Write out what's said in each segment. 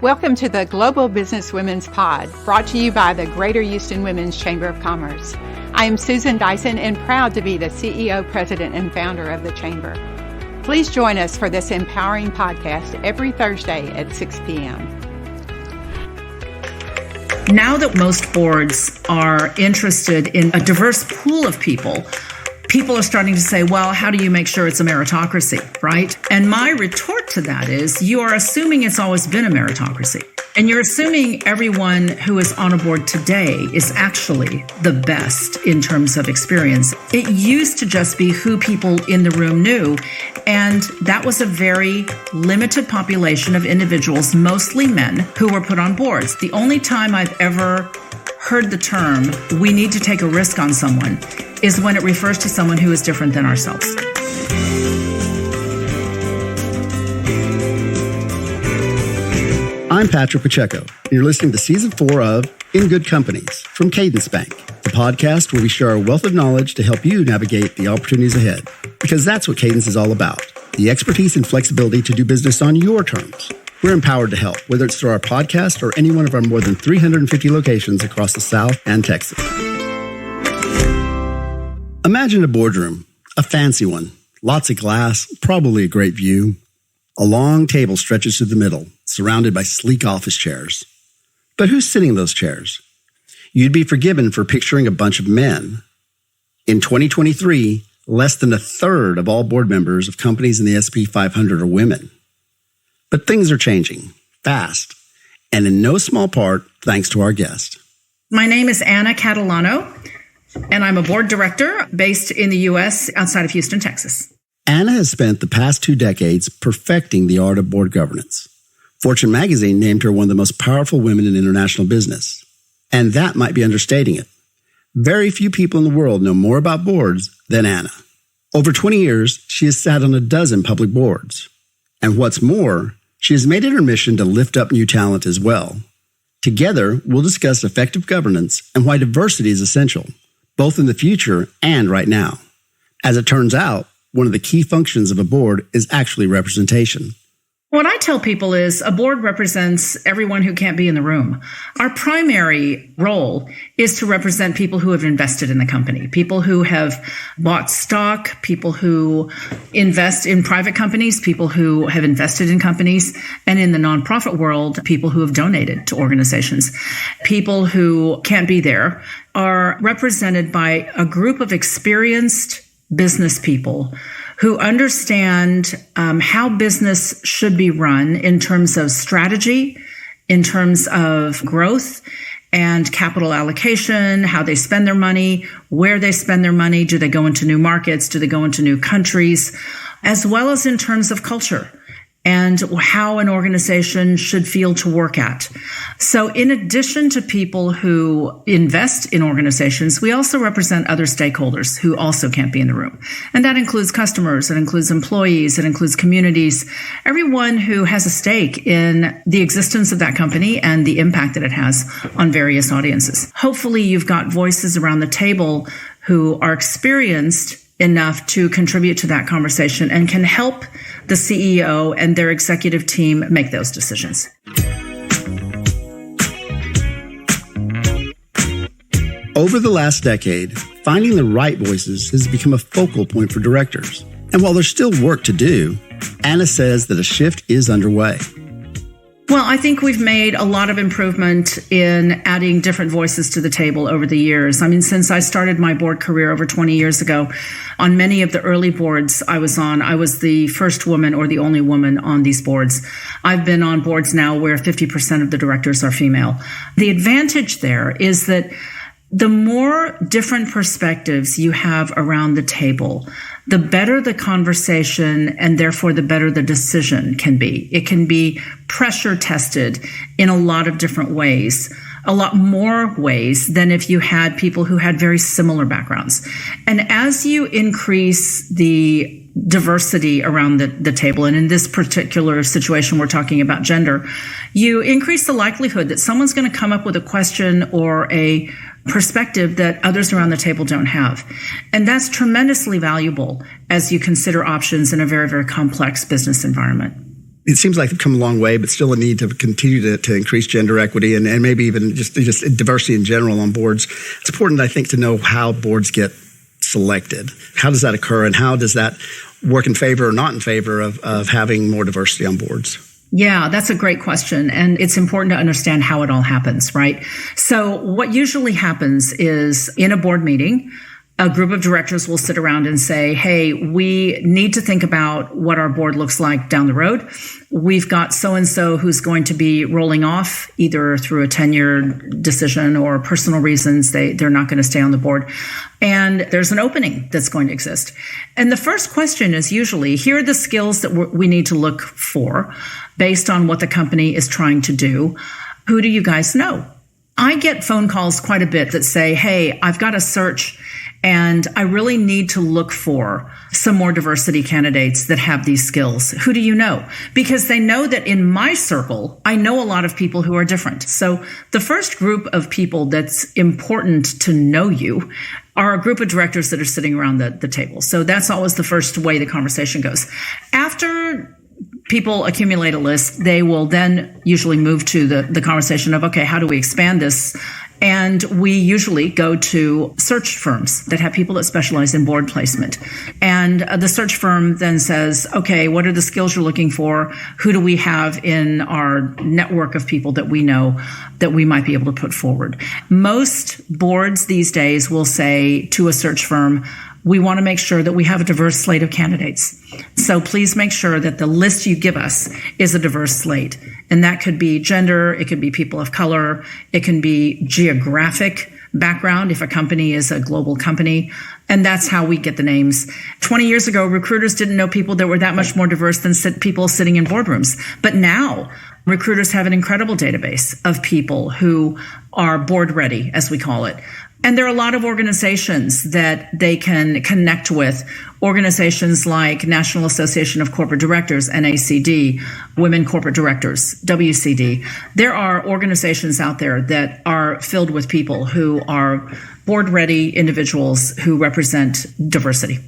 Welcome to the Global Businesswomen's Pod, brought to you by the Greater Houston Women's Chamber of Commerce. I am Susan Dyson and proud to be the CEO, President, and founder of the Chamber. Please join us for this empowering podcast every Thursday at 6 p.m. Now that most boards are interested in a diverse pool of people are starting to say, well, how do you make sure it's a meritocracy, right? And my retort to that is, you are assuming it's always been a meritocracy. And you're assuming everyone who is on a board today is actually the best in terms of experience. It used to just be who people in the room knew. And that was a very limited population of individuals, mostly men, who were put on boards. The only time I've ever heard the term, we need to take a risk on someone, is when it refers to someone who is different than ourselves. I'm Patrick Pacheco, and you're listening to Season 4 of In Good Companies from Cadence Bank, the podcast where we share our wealth of knowledge to help you navigate the opportunities ahead. Because that's what Cadence is all about, the expertise and flexibility to do business on your terms. We're empowered to help, whether it's through our podcast or any one of our more than 350 locations across the South and Texas. Imagine a boardroom, a fancy one, lots of glass, probably a great view. A long table stretches to the middle, surrounded by sleek office chairs. But who's sitting in those chairs? You'd be forgiven for picturing a bunch of men. In 2023, less than a third of all board members of companies in the S&P 500 are women. But things are changing, fast, and in no small part thanks to our guest. My name is Anna Catalano, and I'm a board director based in the U.S. outside of Houston, Texas. Anna has spent the past 2 decades perfecting the art of board governance. Fortune magazine named her one of the most powerful women in international business. And that might be understating it. Very few people in the world know more about boards than Anna. Over 20 years, she has sat on a dozen public boards. And what's more, she has made it her mission to lift up new talent as well. Together, we'll discuss effective governance and why diversity is essential, both in the future and right now. As it turns out, one of the key functions of a board is actually representation. What I tell people is a board represents everyone who can't be in the room. Our primary role is to represent people who have invested in the company, people who have bought stock, people who invest in private companies, people who have invested in companies, and in the nonprofit world, people who have donated to organizations. People who can't be there are represented by a group of experienced business people who understand how business should be run in terms of strategy, in terms of growth and capital allocation, how they spend their money, where they spend their money, do they go into new markets, do they go into new countries, as well as in terms of culture and how an organization should feel to work at. So in addition to people who invest in organizations, we also represent other stakeholders who also can't be in the room. And that includes customers, it includes employees, it includes communities, everyone who has a stake in the existence of that company and the impact that it has on various audiences. Hopefully you've got voices around the table who are experienced enough to contribute to that conversation and can help the CEO and their executive team make those decisions. Over the last decade, finding the right voices has become a focal point for directors. And while there's still work to do, Anna says that a shift is underway. Well, I think we've made a lot of improvement in adding different voices to the table over the years. I mean, since I started my board career over 20 years ago, on many of the early boards I was on, I was the first woman or the only woman on these boards. I've been on boards now where 50% of the directors are female. The advantage there is that the more different perspectives you have around the table, the better the conversation and therefore the better the decision can be. It can be pressure tested in a lot of different ways, a lot more ways than if you had people who had very similar backgrounds. And as you increase the diversity around the table, and in this particular situation, we're talking about gender, you increase the likelihood that someone's going to come up with a question or a perspective that others around the table don't have. And that's tremendously valuable as you consider options in a very, very complex business environment. it seems like they've come a long way, but still a need to continue to increase gender equity and maybe even just diversity in general on boards. It's important, I think, to know how boards get selected. How does that occur, and how does that work in favor or not in favor of having more diversity on boards? Yeah, that's a great question. And it's important to understand how it all happens, right? So what usually happens is in a board meeting, a group of directors will sit around and say, hey, we need to think about what our board looks like down the road. We've got so-and-so who's going to be rolling off either through a tenure decision or personal reasons. They're not going to stay on the board. And there's an opening that's going to exist. And the first question is usually, here are the skills that we need to look for based on what the company is trying to do. Who do you guys know? I get phone calls quite a bit that say, hey, I've got a search and I really need to look for some more diversity candidates that have these skills. Who do you know? Because they know that in my circle, I know a lot of people who are different. So the first group of people that's important to know you are a group of directors that are sitting around the table. So that's always the first way the conversation goes. After people accumulate a list, they will then usually move to the conversation of, okay, how do we expand this? And we usually go to search firms that have people that specialize in board placement. And the search firm then says, okay, what are the skills you're looking for? Who do we have in our network of people that we know that we might be able to put forward? Most boards these days will say to a search firm, we want to make sure that we have a diverse slate of candidates. So please make sure that the list you give us is a diverse slate. And that could be gender, it could be people of color, it can be geographic background if a company is a global company. And that's how we get the names. 20 years ago, recruiters didn't know people that were that much more diverse than people sitting in boardrooms. But now, recruiters have an incredible database of people who are board ready, as we call it. And there are a lot of organizations that they can connect with, organizations like National Association of Corporate Directors, NACD, Women Corporate Directors, WCD. There are organizations out there that are filled with people who are board-ready individuals who represent diversity.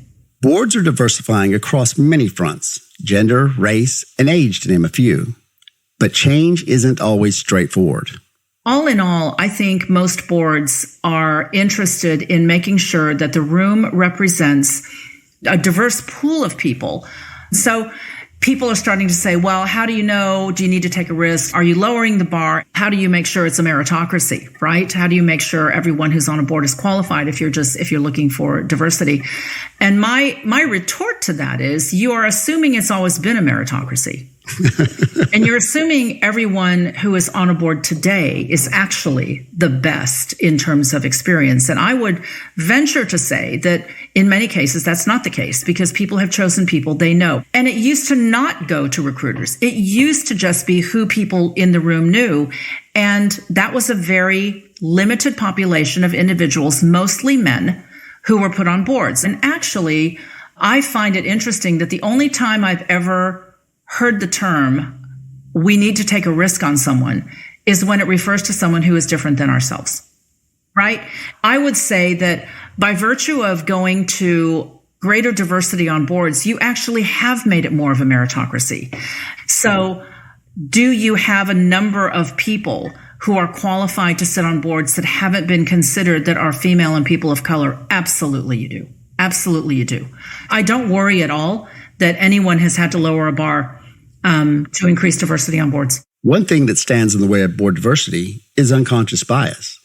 Boards are diversifying across many fronts, gender, race, and age, to name a few. But change isn't always straightforward. All in all, I think most boards are interested in making sure that the room represents a diverse pool of people. So people are starting to say, well, how do you know? Do you need to take a risk? Are you lowering the bar? How do you make sure it's a meritocracy, right? How do you make sure everyone who's on a board is qualified if you're looking for diversity? And my retort to that is, you are assuming it's always been a meritocracy. And you're assuming everyone who is on a board today is actually the best in terms of experience. And I would venture to say that in many cases, that's not the case, because people have chosen people they know. And it used to not go to recruiters. It used to just be who people in the room knew. And that was a very limited population of individuals, mostly men, who were put on boards. And actually, I find it interesting that the only time I've ever heard the term, we need to take a risk on someone, is when it refers to someone who is different than ourselves, right? I would say that by virtue of going to greater diversity on boards, you actually have made it more of a meritocracy. So do you have a number of people who are qualified to sit on boards that haven't been considered that are female and people of color? Absolutely you do. Absolutely you do. I don't worry at all that anyone has had to lower a bar to increase diversity on boards. One thing that stands in the way of board diversity is unconscious bias.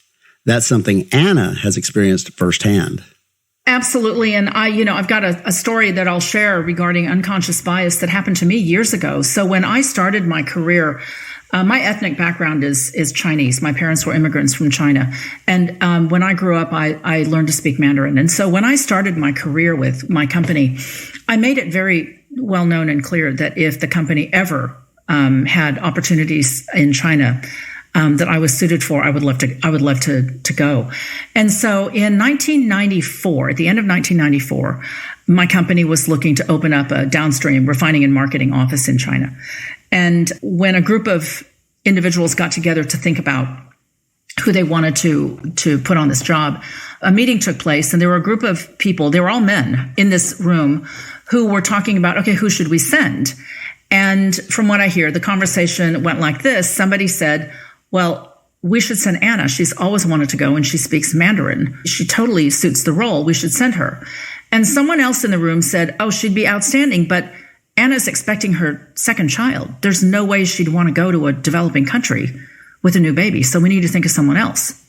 That's something Anna has experienced firsthand. Absolutely. And I've got a story that I'll share regarding unconscious bias that happened to me years ago. So when I started my career, my ethnic background is Chinese. My parents were immigrants from China. And when I grew up, I learned to speak Mandarin. And so when I started my career with my company, I made it very well known and clear that if the company ever had opportunities in China that I was suited for, I would love to go. And so in 1994, at the end of 1994, my company was looking to open up a downstream refining and marketing office in China. And when a group of individuals got together to think about who they wanted to put on this job, a meeting took place, and there were a group of people, they were all men in this room, who were talking about, okay, who should we send? And from what I hear, the conversation went like this. Somebody said, well, we should send Anna. She's always wanted to go and she speaks Mandarin. She totally suits the role. We should send her. And someone else in the room said, oh, she'd be outstanding, but Anna's expecting her second child. There's no way she'd want to go to a developing country with a new baby. So we need to think of someone else.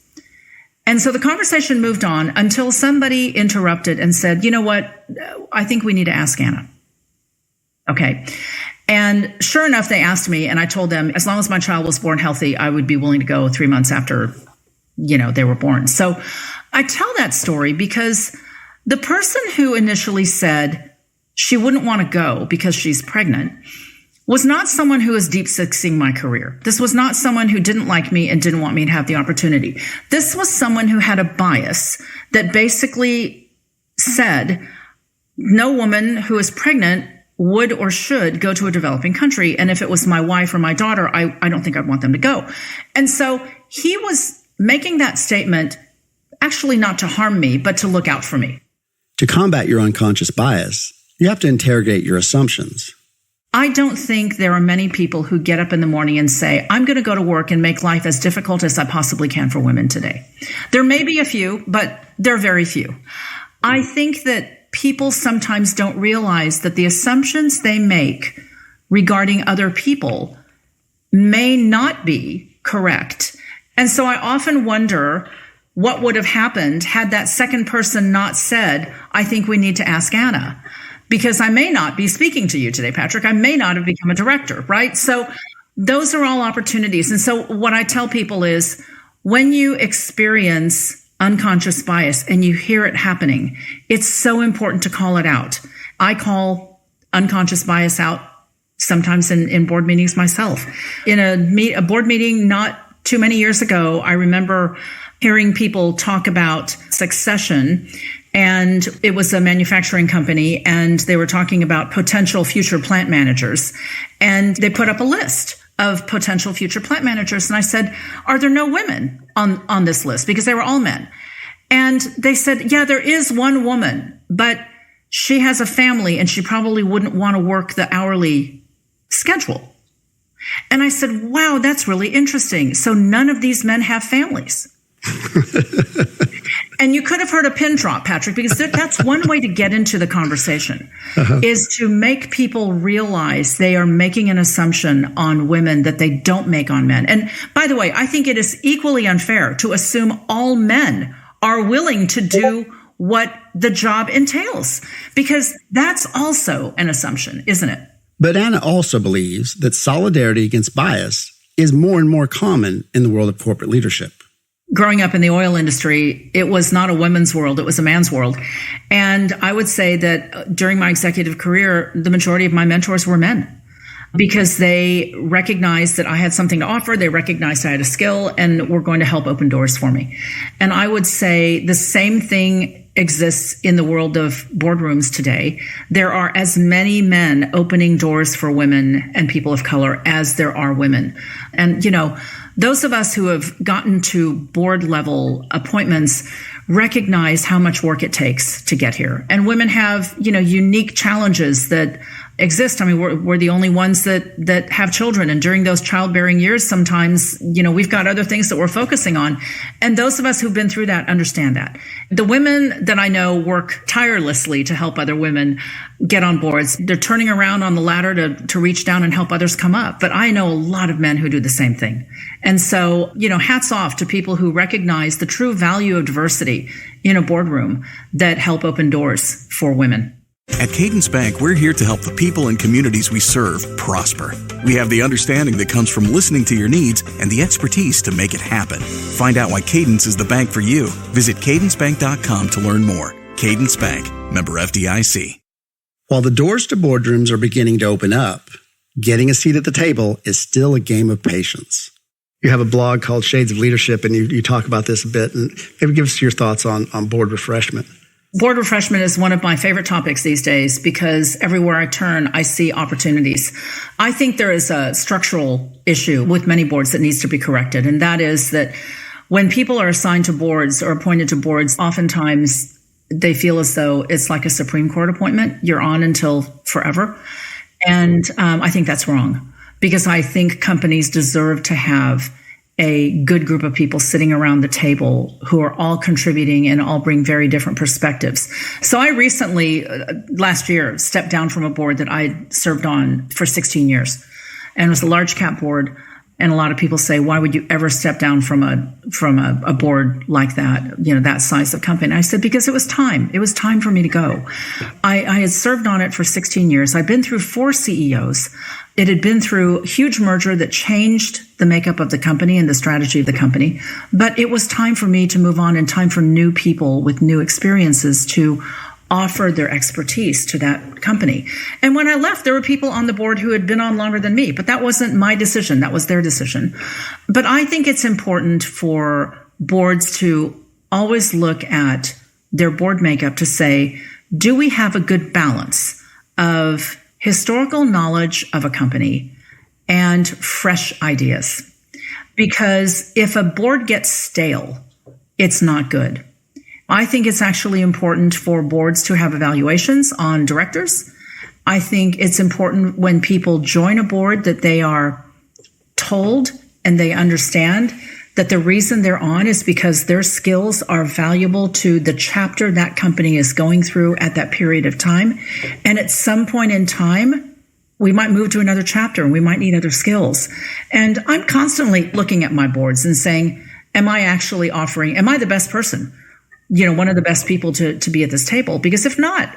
And so the conversation moved on until somebody interrupted and said, you know what? I think we need to ask Anna. Okay. And sure enough, they asked me, and I told them, as long as my child was born healthy, I would be willing to go 3 months after, they were born. So I tell that story because the person who initially said she wouldn't want to go because she's pregnant was not someone who was deep sixing my career. This was not someone who didn't like me and didn't want me to have the opportunity. This was someone who had a bias that basically said no woman who is pregnant would or should go to a developing country. And if it was my wife or my daughter, I don't think I'd want them to go. And so he was making that statement actually not to harm me, but to look out for me. To combat your unconscious bias, you have to interrogate your assumptions. I don't think there are many people who get up in the morning and say, I'm going to go to work and make life as difficult as I possibly can for women today. There may be a few, but there are very few. I think that people sometimes don't realize that the assumptions they make regarding other people may not be correct. And so I often wonder what would have happened had that second person not said, I think we need to ask Anna. Because I may not be speaking to you today, Patrick. I may not have become a director, right? So those are all opportunities. And so what I tell people is when you experience unconscious bias and you hear it happening, it's so important to call it out. I call unconscious bias out sometimes in board meetings myself. In a board meeting not too many years ago, I remember hearing people talk about succession. And it was a manufacturing company, and they were talking about potential future plant managers. And they put up a list of potential future plant managers. And I said, are there no women on this list? Because they were all men. And they said, yeah, there is one woman, but she has a family and she probably wouldn't want to work the hourly schedule. And I said, wow, that's really interesting. So none of these men have families. And you could have heard a pin drop, Patrick, because that's one way to get into the conversation, is to make people realize they are making an assumption on women that they don't make on men. And by the way, I think it is equally unfair to assume all men are willing to do what the job entails, because that's also an assumption, isn't it? But Anna also believes that solidarity against bias is more and more common in the world of corporate leadership. Growing up in the oil industry, it was not a women's world, it was a man's world. And I would say that during my executive career, the majority of my mentors were men because they recognized that I had something to offer. They recognized I had a skill and were going to help open doors for me. And I would say the same thing exists in the world of boardrooms today. There are as many men opening doors for women and people of color as there are women. And, those of us who have gotten to board level appointments recognize how much work it takes to get here. And women have, unique challenges that exist. I mean, we're the only ones that have children. And during those childbearing years, sometimes, we've got other things that we're focusing on. And those of us who've been through that understand that. The women that I know work tirelessly to help other women get on boards. They're turning around on the ladder to reach down and help others come up. But I know a lot of men who do the same thing. And so, hats off to people who recognize the true value of diversity in a boardroom that help open doors for women. At Cadence Bank, we're here to help the people and communities we serve prosper. We have the understanding that comes from listening to your needs and the expertise to make it happen. Find out why Cadence is the bank for you. Visit cadencebank.com to learn more. Cadence Bank, member FDIC. While the doors to boardrooms are beginning to open up, getting a seat at the table is still a game of patience. You have a blog called Shades of Leadership, and you talk about this a bit. And maybe give us your thoughts on board refreshment. Board refreshment is one of my favorite topics these days because everywhere I turn, I see opportunities. I think there is a structural issue with many boards that needs to be corrected. And that is that when people are assigned to boards or appointed to boards, oftentimes they feel as though it's like a Supreme Court appointment. You're on until forever. And I think that's wrong, because I think companies deserve to have a good group of people sitting around the table who are all contributing and all bring very different perspectives. So I recently, last year, stepped down from a board that I served on for 16 years. And it was a large cap board. And a lot of people say, why would you ever step down from a board like that, that size of company? And I said, because it was time. It was time for me to go. I had served on it for 16 years. I'd been through 4 CEOs. It had been through a huge merger that changed the makeup of the company and the strategy of the company. But it was time for me to move on, and time for new people with new experiences to offer their expertise to that company. And when I left, there were people on the board who had been on longer than me, but that wasn't my decision. That was their decision. But I think it's important for boards to always look at their board makeup to say, do we have a good balance of historical knowledge of a company and fresh ideas? Because if a board gets stale, it's not good. I think it's actually important for boards to have evaluations on directors. I think it's important when people join a board that they are told and they understand that the reason they're on is because their skills are valuable to the chapter that company is going through at that period of time. And at some point in time, we might move to another chapter and we might need other skills. And I'm constantly looking at my boards and saying, am I the best person? One of the best people to be at this table? Because if not,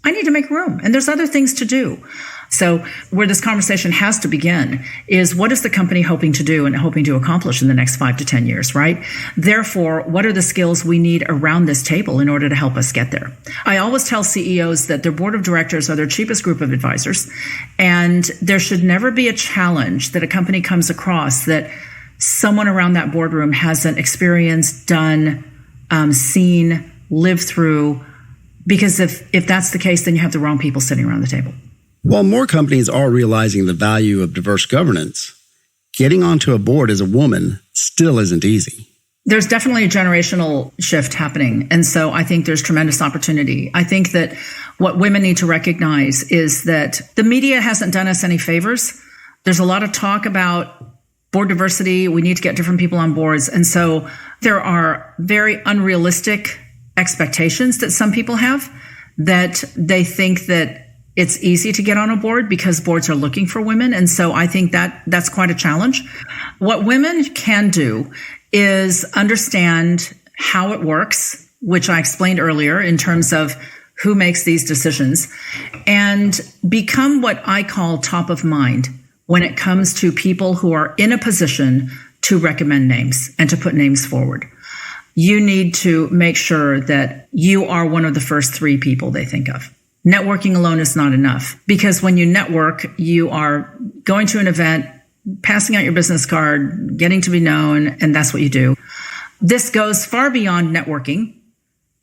I need to make room. And there's other things to do. So where this conversation has to begin is, what is the company hoping to do and hoping to accomplish in the next 5 to 10 years, right? Therefore, what are the skills we need around this table in order to help us get there? I always tell CEOs that their board of directors are their cheapest group of advisors. And there should never be a challenge that a company comes across that someone around that boardroom hasn't experienced, done, seen, lived through, because if that's the case, then you have the wrong people sitting around the table. While more companies are realizing the value of diverse governance, getting onto a board as a woman still isn't easy. There's definitely a generational shift happening. And so I think there's tremendous opportunity. I think that what women need to recognize is that the media hasn't done us any favors. There's a lot of talk about board diversity. We need to get different people on boards. And so there are very unrealistic expectations that some people have, that they think that it's easy to get on a board because boards are looking for women. And so I think that that's quite a challenge. What women can do is understand how it works, which I explained earlier in terms of who makes these decisions, and become what I call top of mind when it comes to people who are in a position to recommend names and to put names forward. You need to make sure that you are one of the first 3 people they think of. Networking alone is not enough, because when you network, you are going to an event, passing out your business card, getting to be known, and that's what you do. This goes far beyond networking,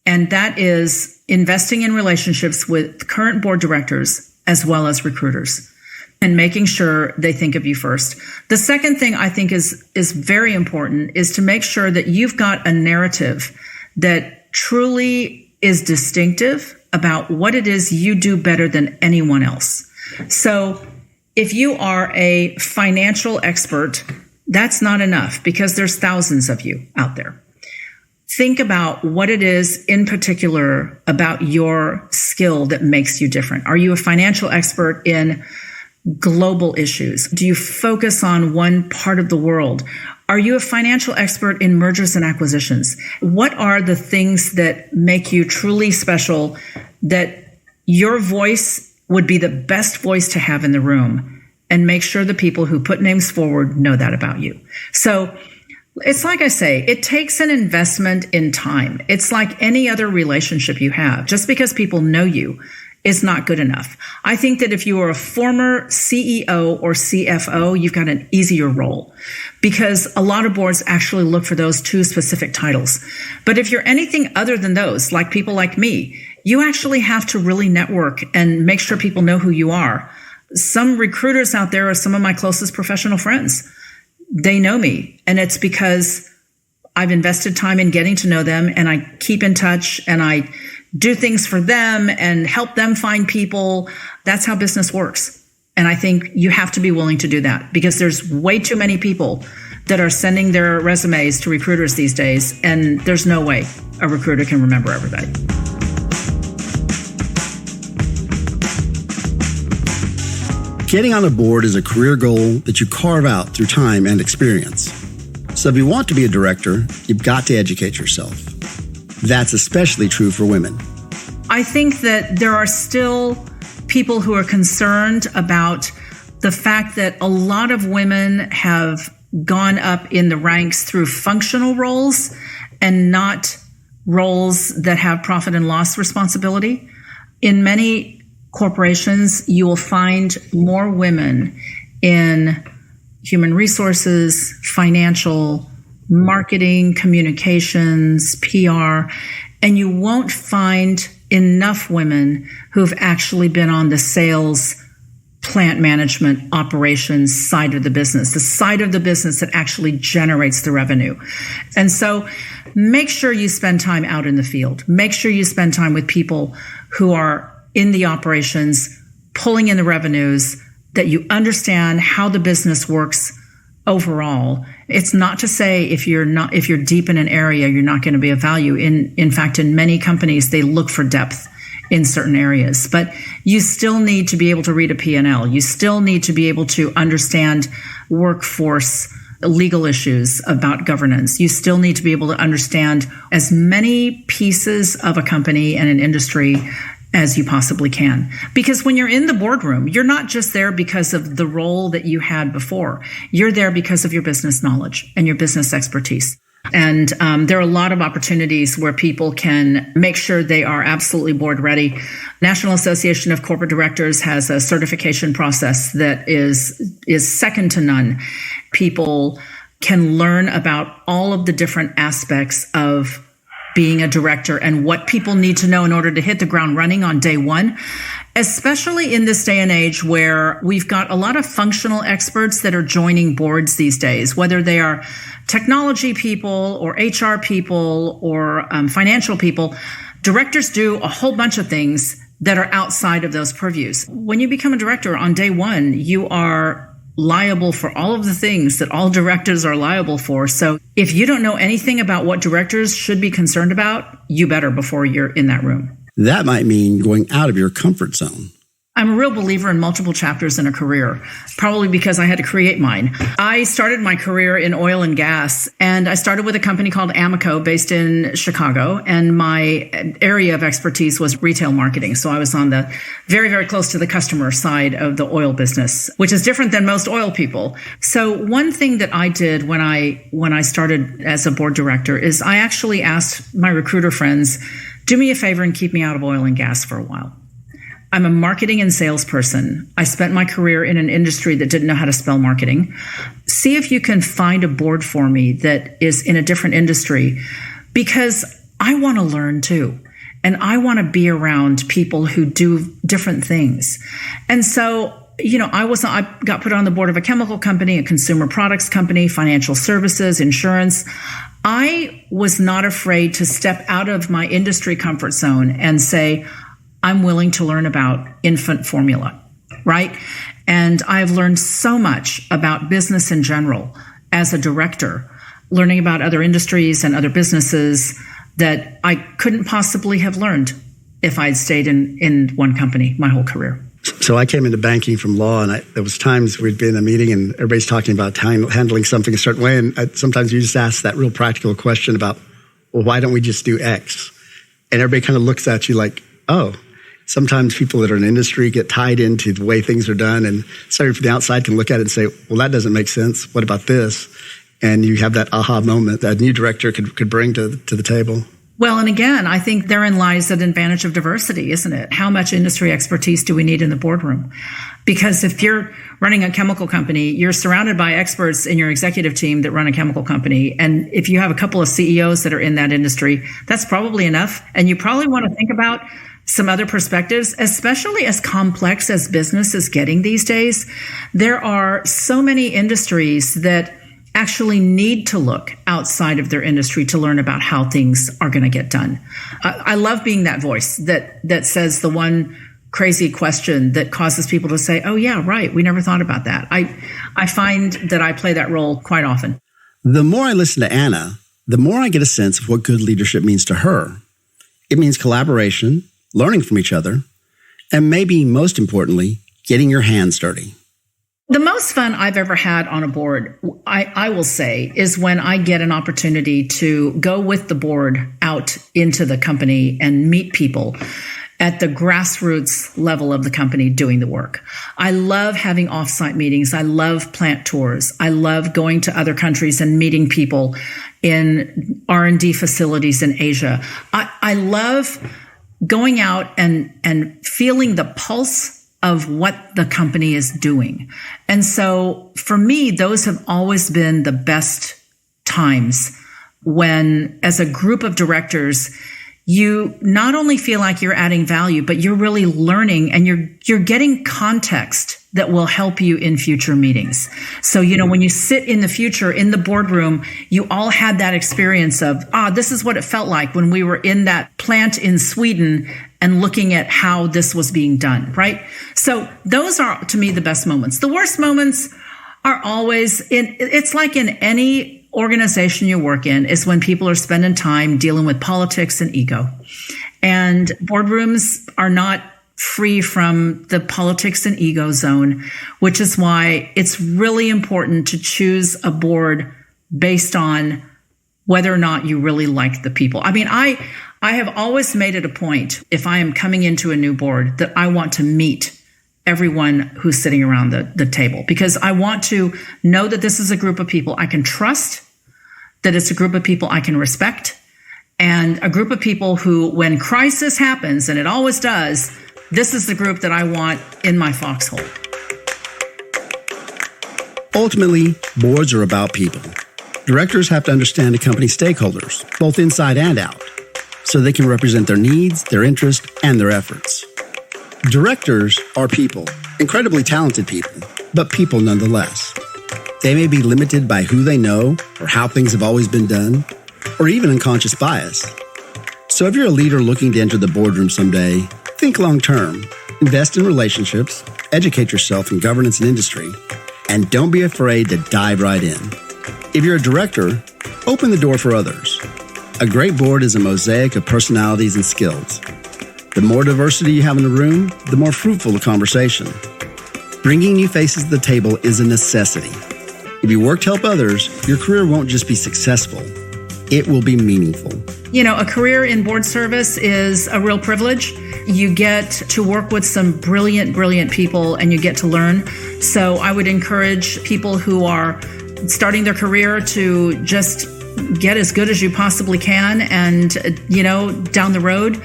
and that is investing in relationships with current board directors as well as recruiters, and making sure they think of you first. The second thing I think is very important is to make sure that you've got a narrative that truly is distinctive about what it is you do better than anyone else. So if you are a financial expert, that's not enough, because there's thousands of you out there. Think about what it is in particular about your skill that makes you different. Are you a financial expert in global issues? Do you focus on one part of the world? Are you a financial expert in mergers and acquisitions? What are the things that make you truly special, that your voice would be the best voice to have in the room? And make sure the people who put names forward know that about you. So it's like I say, it takes an investment in time. It's like any other relationship you have. Just because people know you is not good enough. I think that if you are a former CEO or CFO, you've got an easier role, because a lot of boards actually look for those 2 specific titles. But if you're anything other than those, like people like me, you actually have to really network and make sure people know who you are. Some recruiters out there are some of my closest professional friends. They know me, and it's because I've invested time in getting to know them, and I keep in touch, and I do things for them and help them find people. That's how business works. And I think you have to be willing to do that because there's way too many people that are sending their resumes to recruiters these days, and there's no way a recruiter can remember everybody. Getting on a board is a career goal that you carve out through time and experience. So if you want to be a director, you've got to educate yourself. That's especially true for women. I think that there are still people who are concerned about the fact that a lot of women have gone up in the ranks through functional roles and not roles that have profit and loss responsibility. In many corporations, you will find more women in human resources, financial, marketing, communications, PR, and you won't find enough women who've actually been on the sales, plant management, operations side of the business, the side of the business that actually generates the revenue. And so make sure you spend time out in the field. Make sure you spend time with people who are in the operations, pulling in the revenues, that you understand how the business works overall. It's not to say if you're deep in an area, you're not going to be of value. In fact, in many companies, they look for depth in certain areas, but you still need to be able to read a P&L. You still need to be able to understand workforce, legal issues about governance. You still need to be able to understand as many pieces of a company and an industry as you possibly can. Because when you're in the boardroom, you're not just there because of the role that you had before. You're there because of your business knowledge and your business expertise. And there are a lot of opportunities where people can make sure they are absolutely board ready. National Association of Corporate Directors has a certification process that is second to none. People can learn about all of the different aspects of being a director and what people need to know in order to hit the ground running on day one, especially in this day and age where we've got a lot of functional experts that are joining boards these days, whether they are technology people or HR people or financial people. Directors do a whole bunch of things that are outside of those purviews. When you become a director on day one, you are liable for all of the things that all directors are liable for. So if you don't know anything about what directors should be concerned about, you better before you're in that room. That might mean going out of your comfort zone. I'm a real believer in multiple chapters in a career, probably because I had to create mine. I started my career in oil and gas, and I started with a company called Amoco based in Chicago, and my area of expertise was retail marketing. So I was on the very, very close to the customer side of the oil business, which is different than most oil people. So one thing that I did when I started as a board director is I actually asked my recruiter friends, do me a favor and keep me out of oil and gas for a while. I'm a marketing and sales person. I spent my career in an industry that didn't know how to spell marketing. See if you can find a board for me that is in a different industry, because I want to learn too. And I want to be around people who do different things. And so, I got put on the board of a chemical company, a consumer products company, financial services, insurance. I was not afraid to step out of my industry comfort zone and say, I'm willing to learn about infant formula, right? And I've learned so much about business in general as a director, learning about other industries and other businesses that I couldn't possibly have learned if I'd stayed in one company my whole career. So I came into banking from law, and there was times we'd be in a meeting and everybody's talking about handling something a certain way. And sometimes you just ask that real practical question about, well, why don't we just do X? And everybody kind of looks at you like, oh. Sometimes people that are in industry get tied into the way things are done, and somebody from the outside can look at it and say, well, that doesn't make sense. What about this? And you have that aha moment that a new director could bring to the table. Well, and again, I think therein lies an advantage of diversity, isn't it? How much industry expertise do we need in the boardroom? Because if you're running a chemical company, you're surrounded by experts in your executive team that run a chemical company. And if you have a couple of CEOs that are in that industry, that's probably enough. And you probably want to think about some other perspectives, especially as complex as business is getting these days. There are so many industries that actually need to look outside of their industry to learn about how things are going to get done. I love being that voice that says the one crazy question that causes people to say, oh yeah, right, we never thought about that. I find that I play that role quite often. The more I listen to Anna, the more I get a sense of what good leadership means to her. It means collaboration, learning from each other, and maybe most importantly, getting your hands dirty. The most fun I've ever had on a board, I will say, is when I get an opportunity to go with the board out into the company and meet people at the grassroots level of the company doing the work. I love having offsite meetings. I love plant tours. I love going to other countries and meeting people in R&D facilities in Asia. I love going out and feeling the pulse of what the company is doing. And so for me, those have always been the best times when, as a group of directors, you not only feel like you're adding value, but you're really learning and you're getting context that will help you in future meetings. So, when you sit in the future in the boardroom, you all had that experience of, this is what it felt like when we were in that plant in Sweden and looking at how this was being done, right? So those are, to me, the best moments. The worst moments are always it's like in any organization you work in, is when people are spending time dealing with politics and ego. And boardrooms are not free from the politics and ego zone, which is why it's really important to choose a board based on whether or not you really like the people. I mean, I have always made it a point, if I am coming into a new board, that I want to meet everyone who's sitting around the table, because I want to know that this is a group of people I can trust, that it's a group of people I can respect, and a group of people who, when crisis happens, and it always does, this is the group that I want in my foxhole. Ultimately, boards are about people. Directors have to understand a company's stakeholders, both inside and out, so they can represent their needs, their interests, and their efforts. Directors are people, incredibly talented people, but people nonetheless. They may be limited by who they know or how things have always been done, or even unconscious bias. So if you're a leader looking to enter the boardroom someday, think long-term, invest in relationships, educate yourself in governance and industry, and don't be afraid to dive right in. If you're a director, open the door for others. A great board is a mosaic of personalities and skills. The more diversity you have in the room, the more fruitful the conversation. Bringing new faces to the table is a necessity. If you work to help others, your career won't just be successful, it will be meaningful. A career in board service is a real privilege. You get to work with some brilliant, brilliant people, and you get to learn. So I would encourage people who are starting their career to just get as good as you possibly can. And, down the road,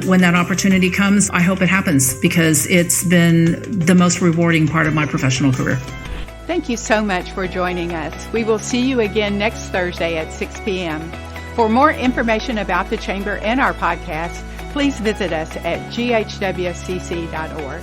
when that opportunity comes, I hope it happens, because it's been the most rewarding part of my professional career. Thank you so much for joining us. We will see you again next Thursday at 6 p.m. For more information about the Chamber and our podcast, please visit us at GHWCC.org.